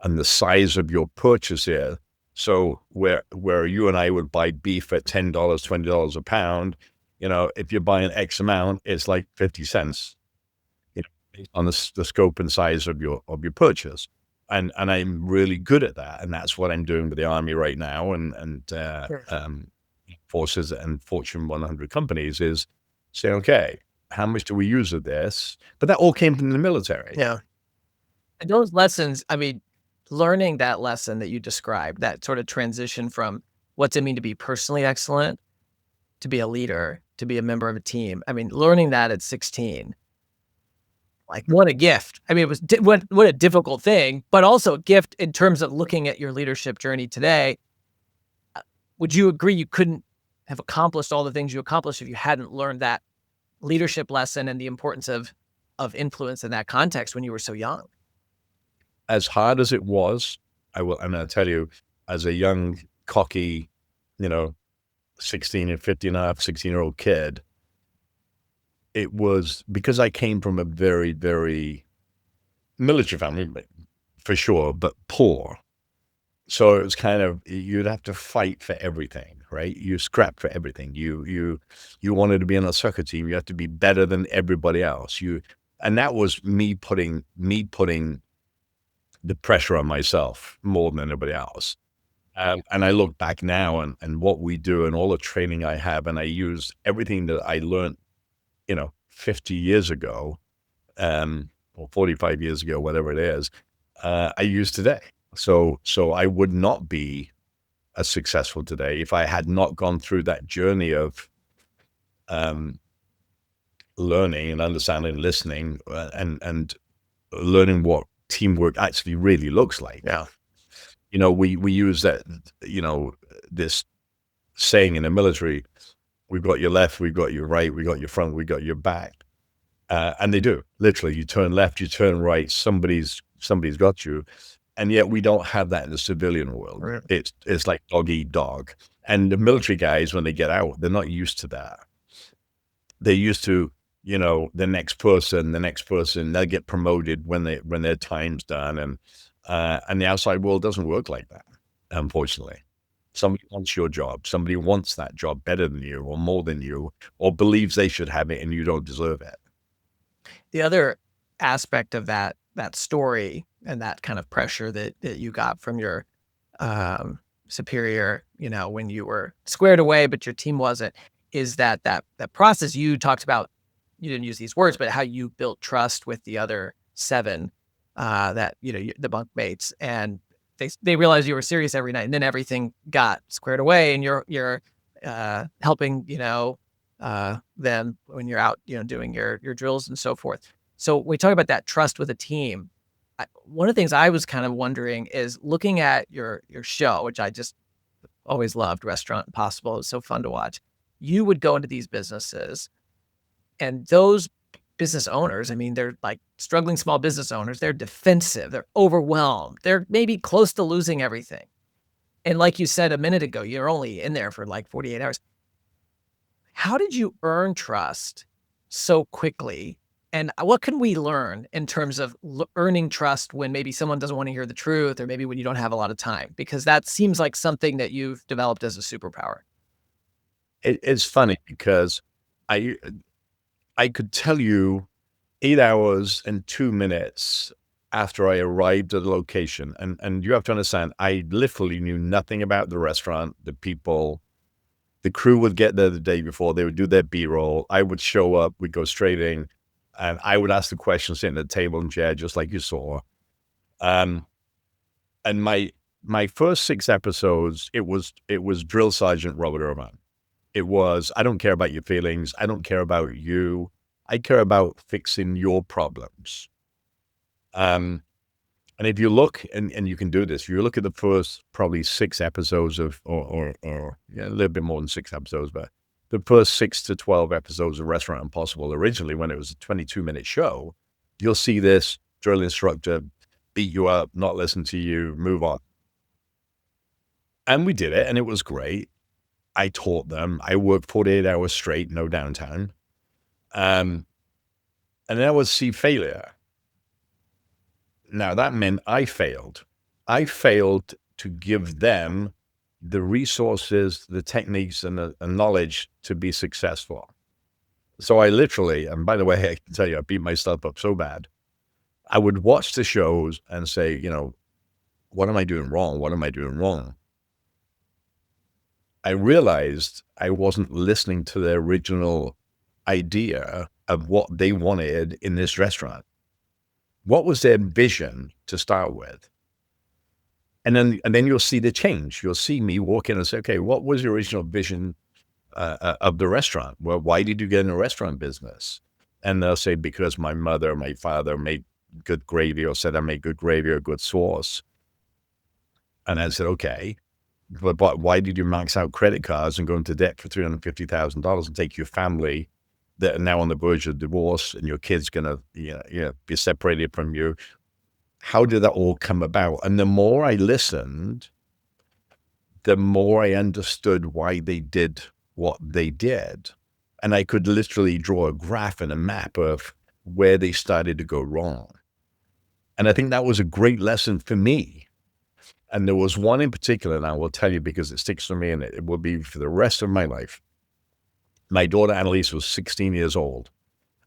S1: and the size of your purchase here. So where you and I would buy beef at $10, $20 a pound, if you're buying X amount, it's like 50 cents, based on the scope and size of your purchase. And I'm really good at that. And that's what I'm doing with the Army right now.
S2: Sure.
S1: Forces and Fortune 100 companies is saying, okay, how much do we use of this? But that all came from the military.
S2: Yeah. And those lessons, I mean, learning that lesson that you described, that sort of transition from what's it mean to be personally excellent, to be a leader, to be a member of a team. I mean, learning that at 16, like what a gift. I mean, it was what a difficult thing, but also a gift in terms of looking at your leadership journey today. Would you agree you couldn't have accomplished all the things you accomplished if you hadn't learned that leadership lesson and the importance of influence in that context when you were so young?
S1: As hard as it was, and I'll tell you, as a young, cocky, 16 and 15 and a half, 16-year-old kid, it was because I came from a very, very military family, for sure, but poor. So it was kind of, you'd have to fight for everything, right? You scrap for everything. You wanted to be on a soccer team. You have to be better than everybody else. And that was me putting the pressure on myself more than anybody else. And I look back now and what we do and all the training I have, and I use everything that I learned, 50 years ago, or 45 years ago, whatever it is, I use today. So I would not be as successful today if I had not gone through that journey of learning and understanding, listening, and learning what teamwork actually really looks like.
S2: Yeah.
S1: We use that, this saying in the military, we've got your left, we've got your right, we got your front, we got your back. And they do. Literally, you turn left, you turn right, somebody's got you. And yet we don't have that in the civilian world.
S2: Right.
S1: It's like dog eat dog. And the military guys, when they get out, they're not used to that. They're used to, the next person, they'll get promoted when their time's done. And the outside world doesn't work like that, unfortunately. Somebody wants your job. Somebody wants that job better than you or more than you, or believes they should have it and you don't deserve it.
S2: The other aspect of that story and that kind of pressure that you got from your superior, when you were squared away, but your team wasn't, is that process you talked about. You didn't use these words, but how you built trust with the other 7, that the bunkmates, and they realized you were serious every night, and then everything got squared away, and you're helping them when you're out doing your drills and so forth. So we talk about that trust with a team. One of the things I was kind of wondering is looking at your show, which I just always loved, Restaurant Impossible. It was so fun to watch. You would go into these businesses, and those business owners, I mean, they're like struggling small business owners. They're defensive. They're overwhelmed. They're maybe close to losing everything. And like you said a minute ago, you're only in there for like 48 hours. How did you earn trust so quickly? And what can we learn in terms of earning trust when maybe someone doesn't want to hear the truth, or maybe when you don't have a lot of time? Because that seems like something that you've developed as a superpower.
S1: It's funny because I could tell you 8 hours and 2 minutes after I arrived at the location. And you have to understand, I literally knew nothing about the restaurant, the people. The crew would get there the day before. They would do their B-roll. I would show up. We'd go straight in. And I would ask the questions sitting at the table and chair, just like you saw. And my first 6 episodes, it was Drill Sergeant Robert Irvine. It was, I don't care about your feelings. I don't care about you. I care about fixing your problems. And if you look, and you can do this, you look at the first probably 6 episodes of, or a little bit more than 6 episodes, but the first 6 to 12 episodes of Restaurant Impossible, originally when it was a 22-minute show, you'll see this drill instructor beat you up, not listen to you, move on. And we did it, and it was great. I taught them. I worked 48 hours straight, no downtime. And then I would see failure. Now, that meant I failed. I failed to give them the resources, the techniques, and the knowledge to be successful. So I literally, and by the way, I can tell you, I beat myself up so bad. I would watch the shows and say, what am I doing wrong? What am I doing wrong? I realized I wasn't listening to the original idea of what they wanted in this restaurant. What was their vision to start with? And then you'll see the change. You'll see me walk in and say, okay, what was your original vision of the restaurant? Well, why did you get in the restaurant business? And they'll say, because my mother, my father made good gravy, or said I made good gravy or good sauce. And I said, okay, but why did you max out credit cards and go into debt for $350,000 and take your family that are now on the verge of divorce, and your kid's going to be separated from you? How did that all come about? And the more I listened, the more I understood why they did what they did. And I could literally draw a graph and a map of where they started to go wrong. And I think that was a great lesson for me. And there was one in particular, and I will tell you because it sticks to me, and it will be for the rest of my life. My daughter Annalise was 16 years old.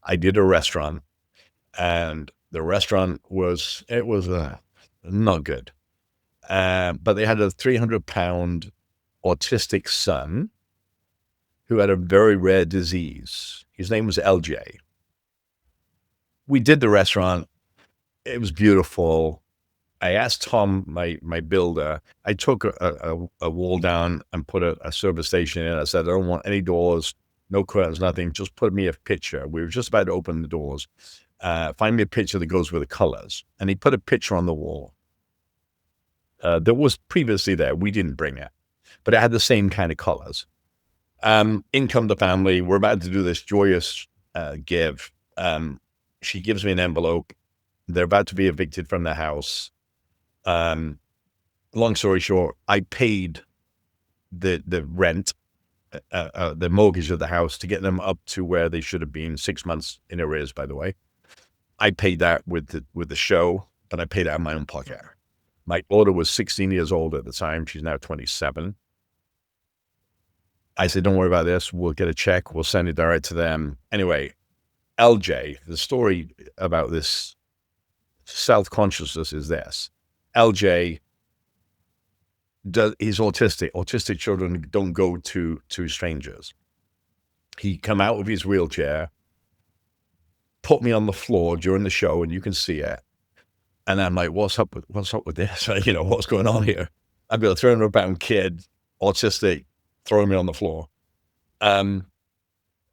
S1: I did a restaurant, and the restaurant was not good. But they had a 300-pound autistic son who had a very rare disease. His name was LJ. We did the restaurant. It was beautiful. I asked Tom, my builder, I took a wall down and put a service station in. I said, I don't want any doors, no curtains, nothing. Just put me a picture. We were just about to open the doors. Find me a picture that goes with the colors. And he put a picture on the wall that was previously there. We didn't bring it, but it had the same kind of colors. In come the family. We're about to do this joyous give. She gives me an envelope. They're about to be evicted from the house. Long story short, I paid the rent, the mortgage of the house to get them up to where they should have been, 6 months in arrears, by the way. I paid that with the show, but I paid out of my own pocket. My daughter was 16 years old at the time. She's now 27. I said, don't worry about this. We'll get a check. We'll send it direct to them. Anyway, LJ, the story about this self-consciousness is this. LJ, he's autistic. Autistic children don't go to strangers. He come out of his wheelchair, put me on the floor during the show, and you can see it. And I'm like, what's up with this? What's going on here? I've got a 300-pound kid, autistic, throwing me on the floor. And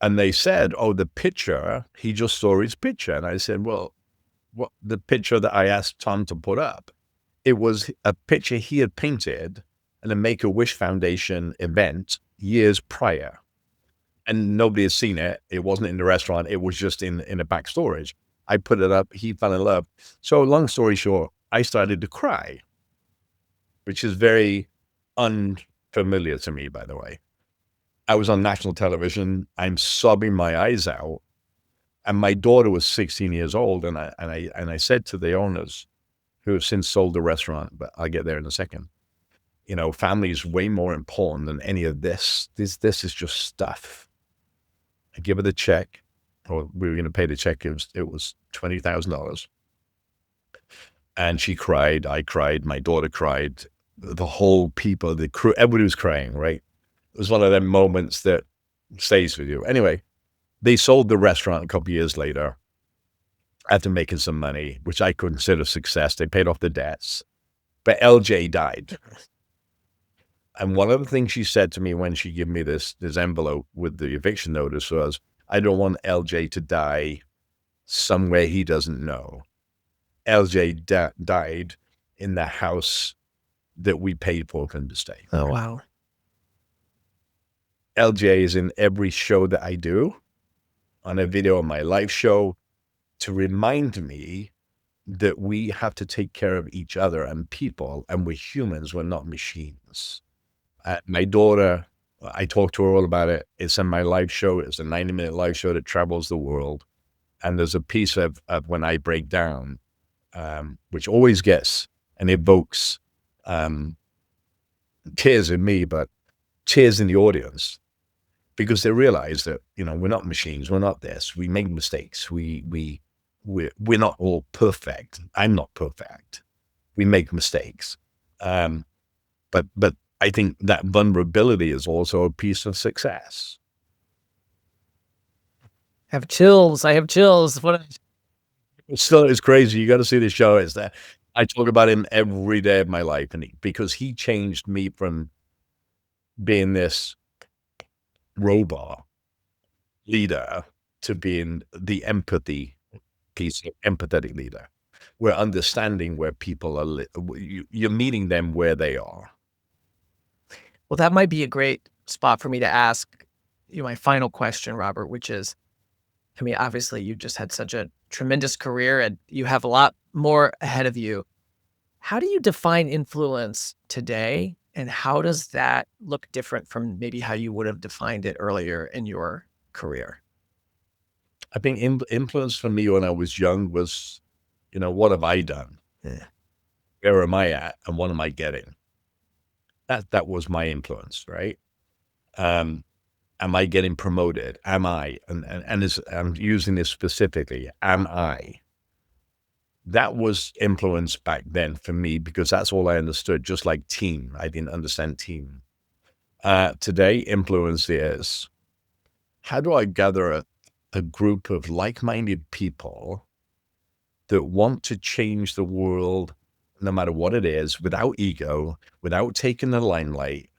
S1: they said, oh, the picture, he just saw his picture. And I said, well, what the picture that I asked Tom to put up? It was a picture he had painted at a Make-A-Wish Foundation event years prior. And nobody had seen it. It wasn't in the restaurant. It was just in a back storage. I put it up. He fell in love. So long story short, I started to cry, which is very unfamiliar to me, by the way. I was on national television. I'm sobbing my eyes out. And my daughter was 16 years old. And I said to the owners, who have since sold the restaurant, but I'll get there in a second, family is way more important than any of this. This is just stuff. I give her the check, or we were going to pay the check. It was $20,000. And she cried. I cried. My daughter cried. The whole people, the crew, everybody was crying, right? It was one of them moments that stays with you. Anyway, they sold the restaurant a couple of years later after making some money, which I consider success. They paid off the debts. But LJ died. And one of the things she said to me when she gave me this envelope with the eviction notice was, I don't want LJ to die somewhere he doesn't know. LJ died in the house that we paid for him to stay.
S2: Oh, wow.
S1: LJ is in every show that I do, on a video on my live show, to remind me that we have to take care of each other and people, and we're humans, we're not machines. My daughter, I talk to her all about it. It's in my live show. It's a 90-minute live show that travels the world. And there's a piece of when I break down, which always gets and evokes tears in me, but tears in the audience, because they realize that, we're not machines. We're not this. We make mistakes. We're not all perfect. I'm not perfect. We make mistakes. But I think that vulnerability is also a piece of success.
S2: I have chills. I have chills.
S1: It's crazy. You got to see the show. Is that I talk about him every day of my life, and because he changed me from being this robot leader to being the empathetic leader. We're understanding where people are. You're meeting them where they are.
S2: Well, that might be a great spot for me to ask you my final question, Robert, which is, I mean, obviously you just had such a tremendous career and you have a lot more ahead of you. How do you define influence today? And how does that look different from maybe how you would have defined it earlier in your career?
S1: I think influence for me when I was young was, what have I done?
S2: Yeah.
S1: Where am I at? And what am I getting? That was my influence, right? Am I getting promoted? Am I? And I'm using this specifically. Am I? That was influence back then for me, because that's all I understood. Just like team, I didn't understand team. Today, influence is, how do I gather a group of like-minded people that want to change the world, no matter what it is, without ego, without taking the limelight,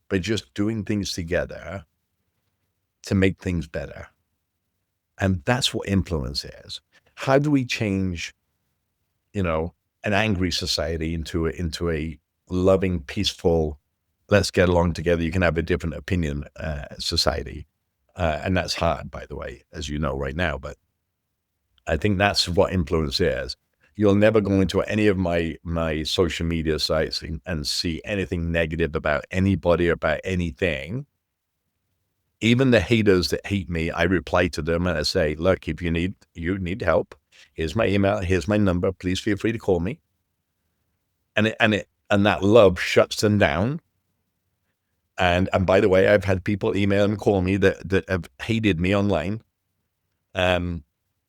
S1: but just doing things together to make things better. And that's what influence is. How do we change, an angry society into a loving, peaceful, let's get along together, you can have a different opinion society? And that's hard, by the way, as you know right now. But I think that's what influence is. You'll never go into any of my social media sites and see anything negative about anybody or about anything. Even the haters that hate me, I reply to them and I say, look, if you need help, here's my email, here's my number, please feel free to call me. And that love shuts them down. And by the way, I've had people email and call me that have hated me online. Um,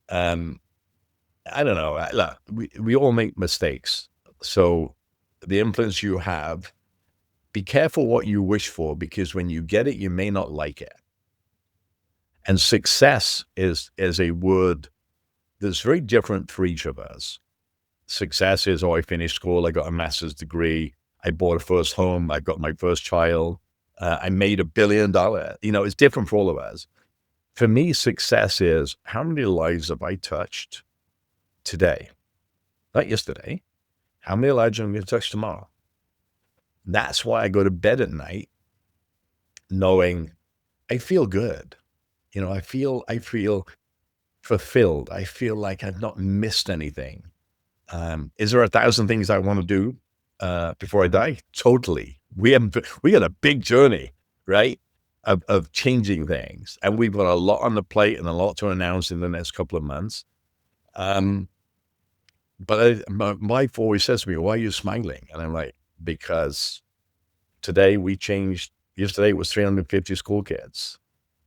S1: I don't know. Look, we all make mistakes. So the influence you have, be careful what you wish for, because when you get it, you may not like it. And success is a word that's very different for each of us. Success is, I finished school, I got a master's degree, I bought a first home, I got my first child, I made $1 billion. It's different for all of us. For me, success is, how many lives have I touched today? Not yesterday. How many lives am I going to touch tomorrow? That's why I go to bed at night knowing I feel good. I feel fulfilled. I feel like I've not missed anything. Is there 1,000 things I want to do before I die? Totally. We got a big journey, right? Of changing things. And we've got a lot on the plate and a lot to announce in the next couple of months. But my wife always says to me, why are you smiling? And I'm like, because today yesterday it was 350 school kids.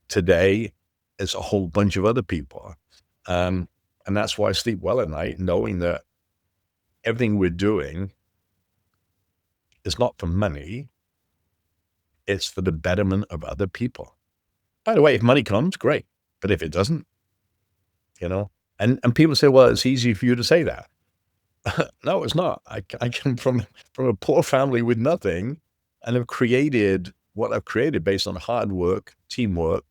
S1: Today it's a whole bunch of other people. And that's why I sleep well at night, knowing that everything we're doing is not for money. It's for the betterment of other people. By the way, if money comes, great. But if it doesn't, and people say, well, it's easy for you to say that. No, it's not. I come from a poor family with nothing, and have created what I've created based on hard work, teamwork,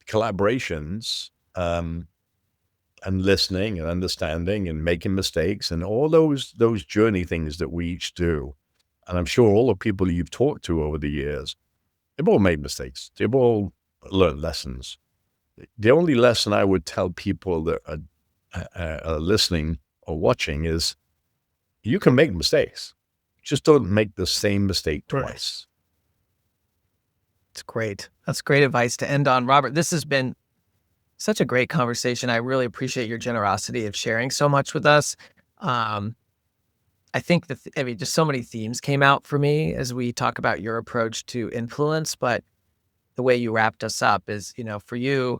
S1: collaborations, and listening and understanding and making mistakes and all those journey things that we each do. And I'm sure all the people you've talked to over the years, they've all made mistakes. They've all learned lessons. The only lesson I would tell people that are listening or watching is you can make mistakes. Just don't make the same mistake twice.
S2: It's great. That's great advice to end on. Robert, this has been such a great conversation. I really appreciate your generosity of sharing so much with us. I think just so many themes came out for me as we talk about your approach to influence, but the way you wrapped us up is, for you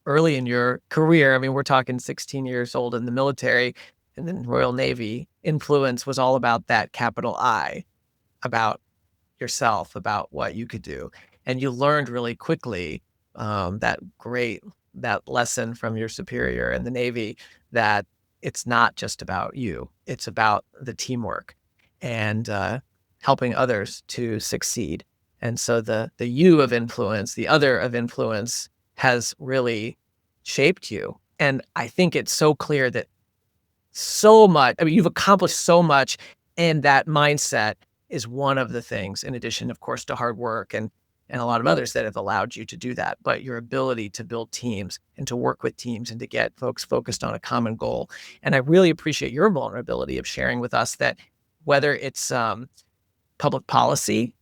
S2: early in your career, we're talking 16 years old in the military and then Royal Navy, influence was all about that capital I, about yourself, about what you could do. And you learned really quickly that lesson from your superior in the Navy, that it's not just about you, it's about the teamwork and helping others to succeed. And so the you of influence, the other of influence, has really shaped you. And I think it's so clear that so much, you've accomplished so much, and that mindset is one of the things, in addition, of course, to hard work and a lot of others that have allowed you to do that. But your ability to build teams and to work with teams and to get folks focused on a common goal. And I really appreciate your vulnerability of sharing with us that whether it's public policy,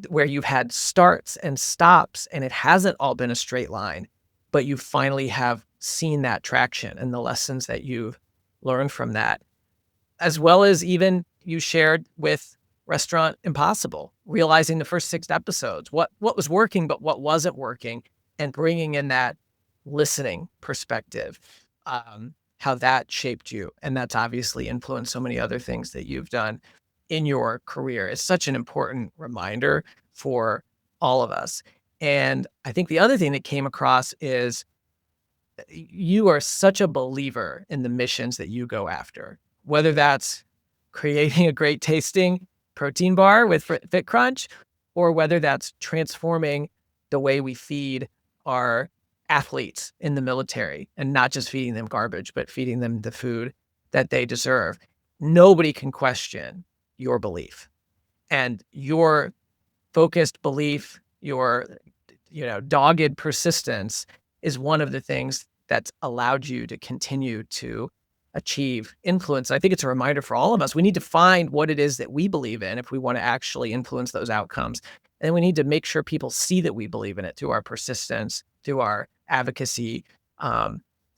S2: where you've had starts and stops and it hasn't all been a straight line, but you finally have seen that traction and the lessons that you've learned from that, as well as even you shared with Restaurant Impossible, realizing the first 6 episodes, what was working, but what wasn't working, and bringing in that listening perspective, how that shaped you. And that's obviously influenced so many other things that you've done in your career. It's such an important reminder for all of us. And I think the other thing that came across is you are such a believer in the missions that you go after, whether that's creating a great tasting protein bar with Fit Crunch, or whether that's transforming the way we feed our athletes in the military, and not just feeding them garbage, but feeding them the food that they deserve. Nobody can question your belief, and your focused belief, your dogged persistence is one of the things that's allowed you to continue to achieve influence. I think it's a reminder for all of us. We need to find what it is that we believe in if we want to actually influence those outcomes. And we need to make sure people see that we believe in it through our persistence, through our advocacy,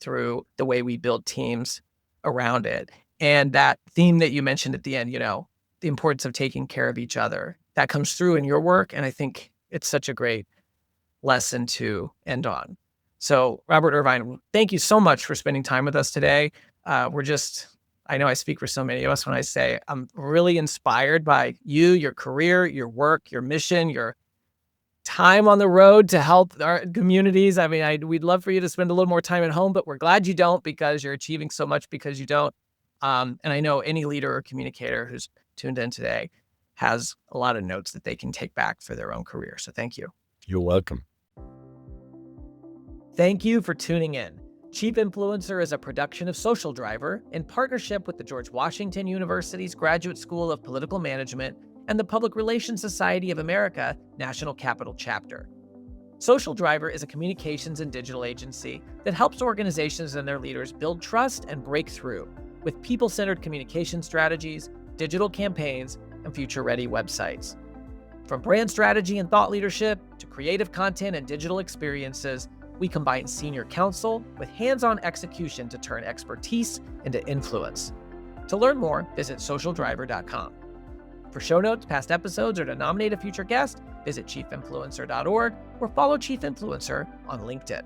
S2: through the way we build teams around it. And that theme that you mentioned at the end, the importance of taking care of each other, that comes through in your work. And I think it's such a great lesson to end on. So, Robert Irvine, thank you so much for spending time with us today. I know I speak for so many of us when I say I'm really inspired by you, your career, your work, your mission, your time on the road to help our communities. We'd love for you to spend a little more time at home, but we're glad you don't, because you're achieving so much because you don't. And I know any leader or communicator who's tuned in today has a lot of notes that they can take back for their own career. So thank you.
S1: You're welcome.
S2: Thank you for tuning in. Chief Influencer is a production of Social Driver in partnership with the George Washington University's Graduate School of Political Management and the Public Relations Society of America National Capital Chapter. Social Driver is a communications and digital agency that helps organizations and their leaders build trust and break through with people-centered communication strategies, digital campaigns, and future-ready websites. From brand strategy and thought leadership to creative content and digital experiences, we combine senior counsel with hands-on execution to turn expertise into influence. To learn more, visit socialdriver.com. For show notes, past episodes, or to nominate a future guest, visit chiefinfluencer.org or follow Chief Influencer on LinkedIn.